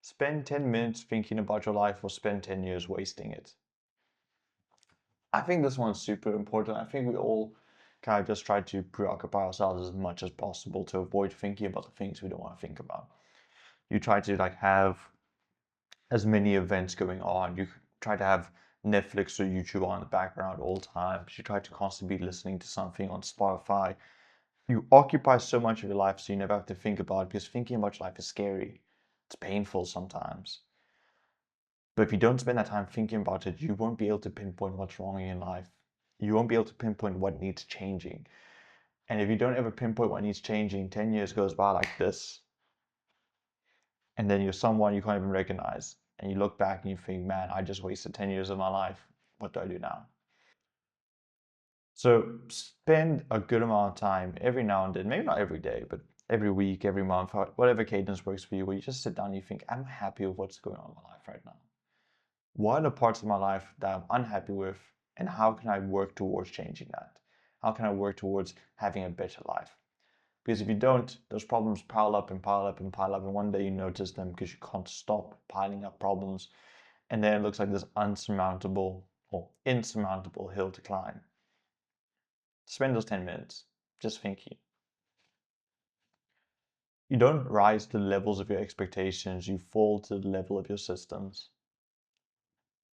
Spend 10 minutes thinking about your life or spend 10 years wasting it. I think this one's super important. I think we all kind of just try to preoccupy ourselves as much as possible to avoid thinking about the things we don't want to think about. You try to like have as many events going on. You try to have Netflix or YouTube on in the background all the time. You try to constantly be listening to something on Spotify. You occupy so much of your life so you never have to think about it because thinking about your life is scary. It's painful sometimes. But if you don't spend that time thinking about it, you won't be able to pinpoint what's wrong in your life. You won't be able to pinpoint what needs changing. And if you don't ever pinpoint what needs changing, 10 years goes by like this. And then you're someone you can't even recognize. And you look back and you think, man, I just wasted 10 years of my life. What do I do now? So spend a good amount of time every now and then, maybe not every day, but every week, every month, whatever cadence works for you, where you just sit down and you think, I'm happy with what's going on in my life right now. What are the parts of my life that I'm unhappy with, and how can I work towards changing that? How can I work towards having a better life? Because if you don't, those problems pile up and pile up and pile up, and one day you notice them because you can't stop piling up problems, and then it looks like this unsurmountable or insurmountable hill to climb. Spend those 10 minutes just thinking. You don't rise to the levels of your expectations, you fall to the level of your systems.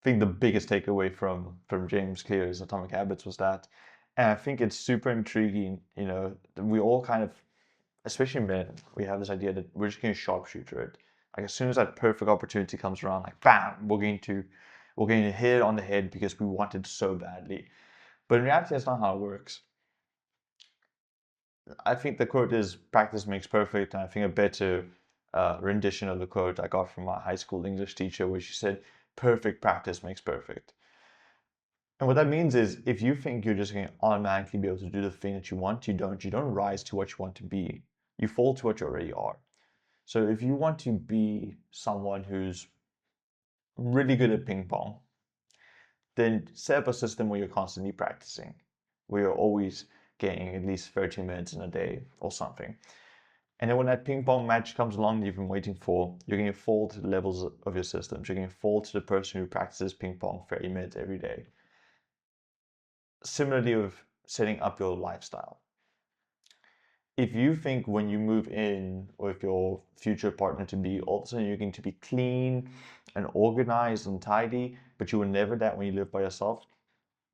I think the biggest takeaway from James Clear's Atomic Habits was that, and I think it's super intriguing. We all kind of, especially men, we have this idea that we're just going to sharpshooter it. Like as soon as that perfect opportunity comes around, like bam, we're going to hit it on the head because we want it so badly. But in reality, that's not how it works. I think the quote is practice makes perfect, and I think a better rendition of the quote I got from my high school English teacher, where she said, perfect practice makes perfect. And what that means is if you think you're just going to automatically be able to do the thing that you want, you don't. You don't rise to what you want to be. You fall to what you already are. So if you want to be someone who's really good at ping pong, then set up a system where you're constantly practicing, where you're always getting at least 30 minutes in a day or something. And then when that ping pong match comes along that you've been waiting for, you're going to fall to the levels of your systems. You're going to fall to the person who practices ping pong 30 minutes every day. Similarly with setting up your lifestyle. If you think when you move in with your future partner to be, all of a sudden you're going to be clean and organized and tidy, but you were never that when you live by yourself,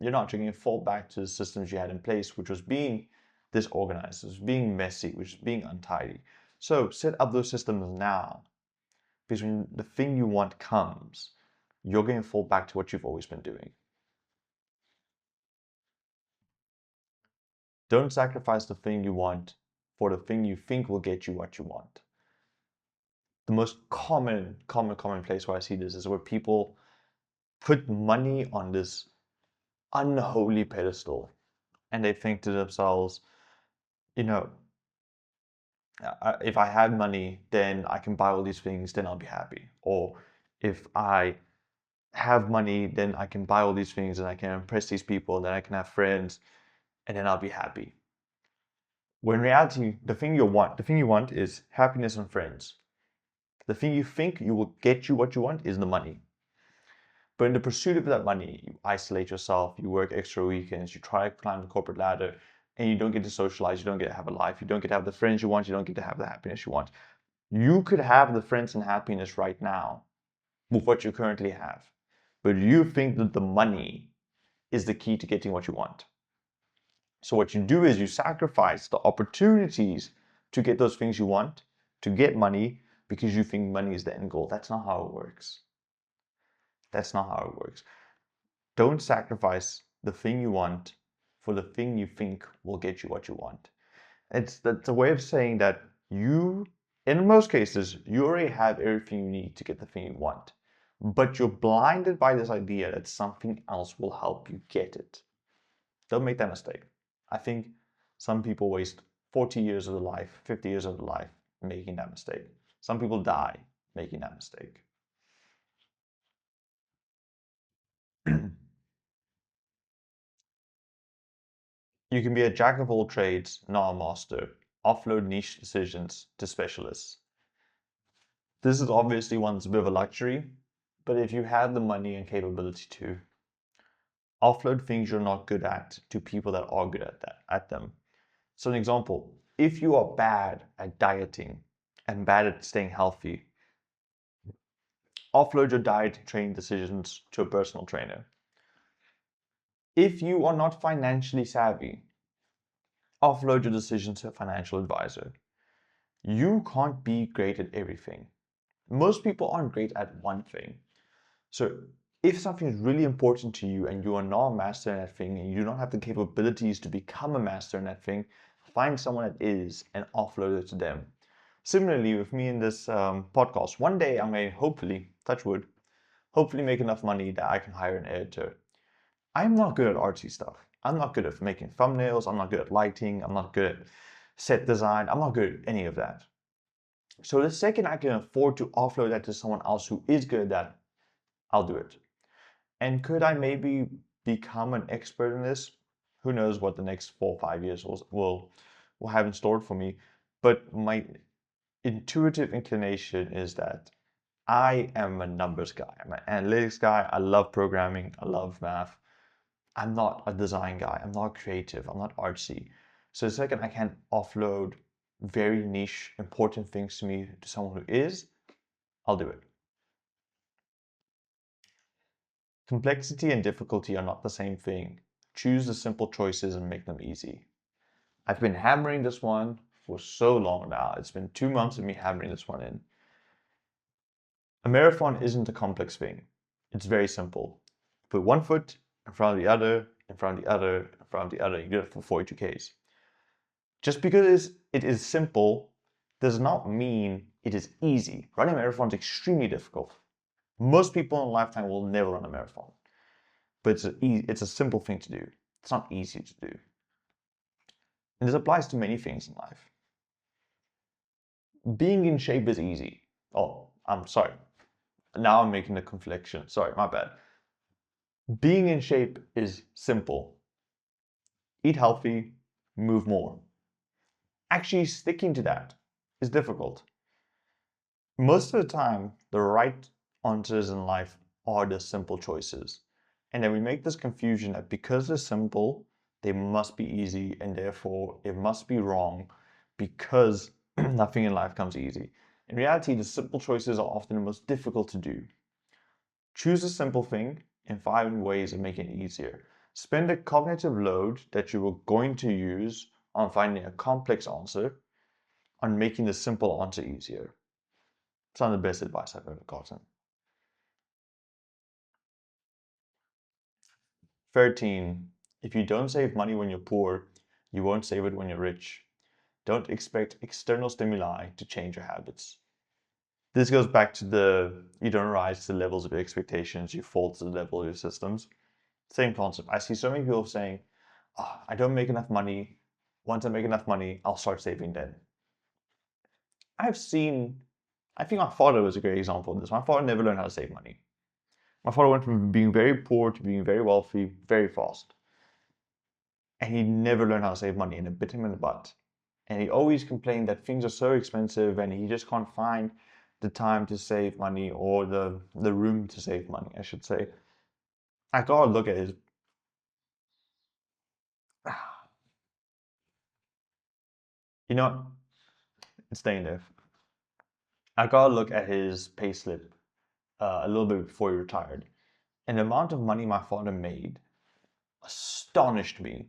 you're not. You're going to fall back to the systems you had in place, which was being disorganized, was being messy, which is being untidy. So set up those systems now, because when the thing you want comes, you're going to fall back to what you've always been doing. Don't sacrifice the thing you want for the thing you think will get you what you want. The most common place where I see this is where people put money on this unholy pedestal and they think to themselves, you know, if I have money, then I can buy all these things, then I'll be happy. Or if I have money, then I can buy all these things and I can impress these people, then I can have friends, and then I'll be happy. When in reality, the thing you want is happiness and friends. The thing you think you will get you what you want is the money. But in the pursuit of that money, you isolate yourself, you work extra weekends, you try to climb the corporate ladder, and you don't get to socialize, you don't get to have a life, you don't get to have the friends you want, you don't get to have the happiness you want. You could have the friends and happiness right now with what you currently have, but you think that the money is the key to getting what you want. So what you do is you sacrifice the opportunities to get those things you want, to get money, because you think money is the end goal. That's not how it works. That's not how it works. Don't sacrifice the thing you want for the thing you think will get you what you want. That's a way of saying that you, in most cases, you already have everything you need to get the thing you want. But you're blinded by this idea that something else will help you get it. Don't make that mistake. I think some people waste 40 years of their life, 50 years of their life making that mistake. Some people die making that mistake. You can be a jack of all trades, not a master. Offload niche decisions to specialists. This is obviously one that's a bit of a luxury, but if you have the money and capability to offload things you're not good at to people that are good at them. So an example, if you are bad at dieting and bad at staying healthy, offload your diet and training decisions to a personal trainer. If you are not financially savvy, offload your decisions to a financial advisor. You can't be great at everything. Most people aren't great at one thing. So if something is really important to you and you are not a master in that thing and you don't have the capabilities to become a master in that thing, find someone that is and offload it to them. Similarly, with me in this podcast, one day I may hopefully, touch wood, hopefully make enough money that I can hire an editor. I'm not good at artsy stuff. I'm not good at making thumbnails. I'm not good at lighting. I'm not good at set design. I'm not good at any of that. So the second I can afford to offload that to someone else who is good at that, I'll do it. And could I maybe become an expert in this? Who knows what the next 4 or 5 years will have in store for me. But my intuitive inclination is that I am a numbers guy. I'm an analytics guy. I love programming. I love math. I'm not a design guy. I'm not creative. I'm not artsy. So the second I can offload very niche, important things to me to someone who is, I'll do it. Complexity and difficulty are not the same thing. Choose the simple choices and make them easy. I've been hammering this one for so long now. It's been 2 months of me hammering this one in. A marathon isn't a complex thing. It's very simple. Put one foot in front of the other, in front of the other, in front of the other. You do it for 42 Ks. Just because it is simple does not mean it is easy. Running a marathon is extremely difficult. Most people in a lifetime will never run a marathon. But it's a simple thing to do. It's not easy to do. And this applies to many things in life. Being in shape is easy. Oh, I'm sorry. Now I'm making a confliction. Sorry, my bad. Being in shape is simple. Eat healthy, move more. Actually sticking to that is difficult. Most of the time, the right answers in life are the simple choices. And then we make this confusion that because they're simple, they must be easy and therefore it must be wrong because nothing in life comes easy. In reality, the simple choices are often the most difficult to do. Choose a simple thing and find ways of making it easier. Spend the cognitive load that you were going to use on finding a complex answer on making the simple answer easier. It's not the best advice I've ever gotten. 13. If you don't save money when you're poor, you won't save it when you're rich. Don't expect external stimuli to change your habits. This goes back to the you don't rise to the levels of your expectations, you fall to the level of your systems. Same concept. I see so many people saying, oh, I don't make enough money. Once I make enough money, I'll start saving then. I think my father was a great example of this. My father never learned how to save money. My father went from being very poor to being very wealthy very fast. And he never learned how to save money, and it bit him in the butt. And he always complained that things are so expensive and he just can't find the time to save money or the room to save money, I should say. I gotta look at his. You know, it's staying there. I gotta look at his payslip a little bit before he retired. And the amount of money my father made astonished me.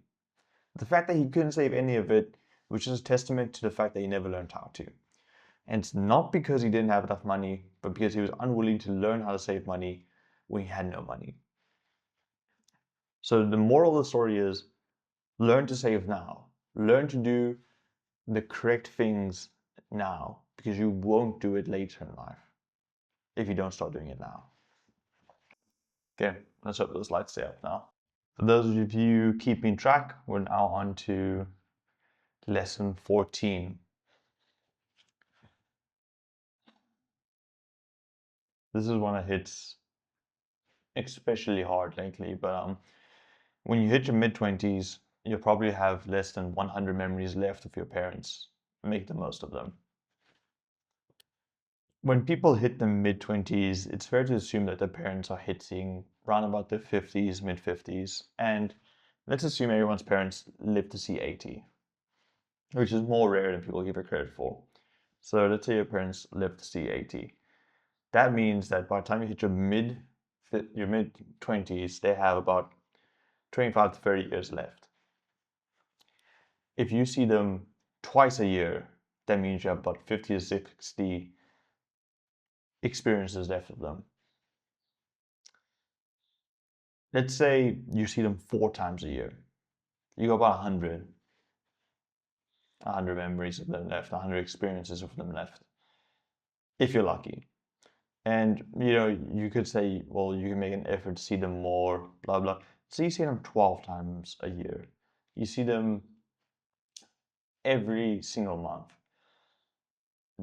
The fact that he couldn't save any of it, which is a testament to the fact that he never learned how to. And it's not because he didn't have enough money, but because he was unwilling to learn how to save money when he had no money. So the moral of the story is learn to save now. Learn to do the correct things now because you won't do it later in life if you don't start doing it now. Okay, let's hope those lights stay up now. For those of you keeping track, we're now on to lesson 14. This is one that hits especially hard lately, but when you hit your mid-20s, you'll probably have less than 100 memories left of your parents. Make the most of them. when people hit the mid-20s, it's fair to assume that their parents are hitting around about their 50s, mid-50s. And let's assume everyone's parents live to see 80, which is more rare than people give it credit for. So let's say your parents live to see 80. That means that by the time you hit your mid-20s, they have about 25 to 30 years left. If you see them twice a year, that means you have about 50 to 60 experiences left of them. Let's say you see them 4 times a year. You got about 100 memories of them left, 100 experiences of them left, if you're lucky. And you could say, well, you can make an effort to see them more, blah blah. So you see them 12 times a year. You see them every single month.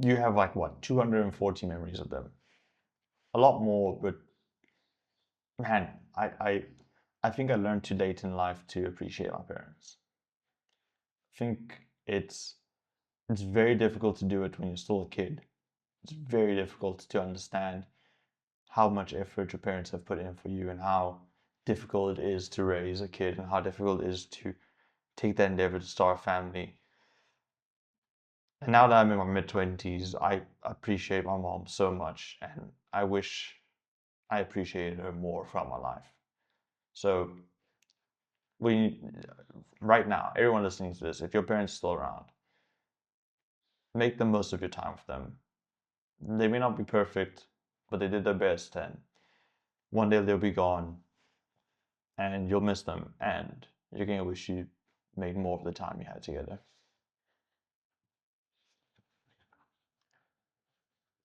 You have like what, 240 memories of them. A lot more, but man, I think I learned too late in life to appreciate my parents. I think it's very difficult to do it when you're still a kid. It's very difficult to understand how much effort your parents have put in for you and how difficult it is to raise a kid and how difficult it is to take that endeavor to start a family. And now that I'm in my mid-20s, I appreciate my mom so much, and I wish I appreciated her more throughout my life. So right now, everyone listening to this, if your parents are still around, make the most of your time with them. They may not be perfect, but they did their best, and one day they'll be gone, and you'll miss them, and you're going to wish you made more of the time you had together.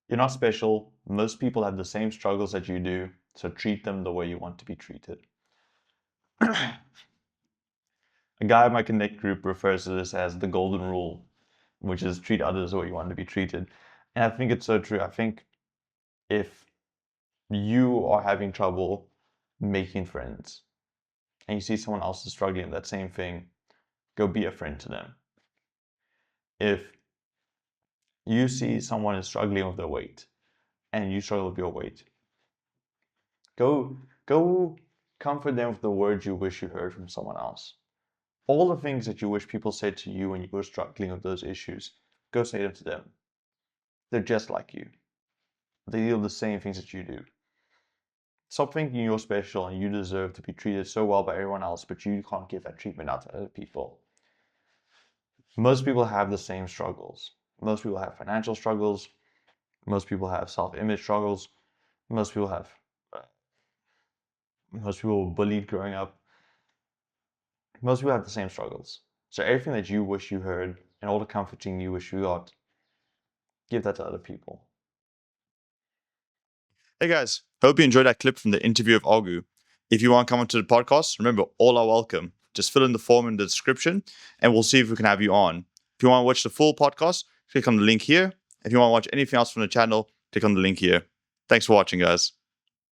You're not special. Most people have the same struggles that you do, so treat them the way you want to be treated. A guy in my Connect group refers to this as the golden rule, which is treat others the way you want to be treated. And I think it's so true. I think if you are having trouble making friends and you see someone else is struggling with that same thing, go be a friend to them. If you see someone is struggling with their weight and you struggle with your weight, go comfort them with the words you wish you heard from someone else. All the things that you wish people said to you when you were struggling with those issues, go say them to them. They're just like you. They deal with the same things that you do. Stop thinking you're special and you deserve to be treated so well by everyone else, but you can't give that treatment out to other people. Most people have the same struggles. Most people have financial struggles. Most people have self-image struggles. Most people were bullied growing up. Most people have the same struggles. So everything that you wish you heard and all the comforting you wish you got, give that to other people. Hey guys, hope you enjoyed that clip from the interview of Agu. If you want to come onto the podcast, remember, all are welcome. Just fill in the form in the description and we'll see if we can have you on. If you want to watch the full podcast, click on the link here. If you want to watch anything else from the channel, click on the link here. Thanks for watching, guys.